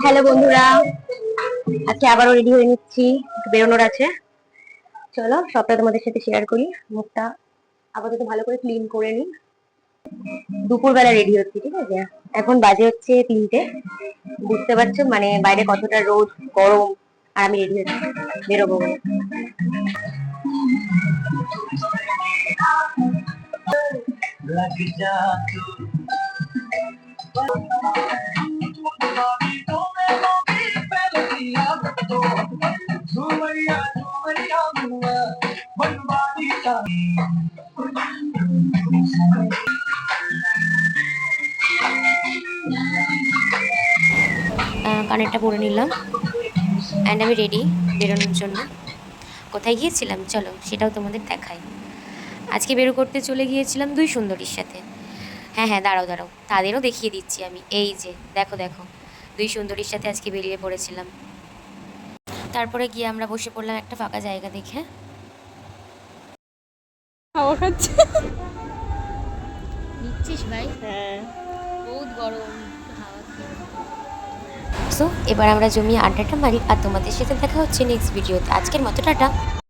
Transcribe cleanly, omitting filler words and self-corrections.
Hello বন্ধুরা, আজকে আবারও রেডি হয়ে নিচ্ছি, বেরোনোর আছে। চলো সবটা তোমাদের সাথে শেয়ার করি। মুখটা আপাতত ভালো করে ক্লিন করে নিই। দুপুরবেলা রেডি হচ্ছি, ঠিক আছে? এখন বাজে হচ্ছে 3টে। বুঝতে পারছো মানে বাইরে কতটা রোদ, গরম। আর আমি রেডি হচ্ছি, বেরোবো বলে। কানেরটা পরে নিলাম অ্যান্ড আমি রেডি বেরোনোর জন্য। কোথায় গিয়েছিলাম চলো সেটাও তোমাদের দেখাই। আজকে বেরো করতে চলে গিয়েছিলাম দুই সুন্দরীর সাথে। হ্যাঁ, দাঁড়াও তাদেরও দেখিয়ে দিচ্ছি আমি। এই যে দেখো দুই সুন্দরীর সাথে আজকে বেরিয়ে পড়েছিলাম। তারপরে গিয়ে আমরা বসে পড়লাম একটা ফাঁকা জায়গা দেখে। হাওয়া খাচ্ছে। নিচ্ছিস ভাই? হ্যাঁ, বহুত গরম। সো এবার আমরা জমিয়ে আড্ডাটা মারি, আর তোমাদের সাথে দেখা হচ্ছে নেক্সট ভিডিওতে। আজকের মতো টাটা।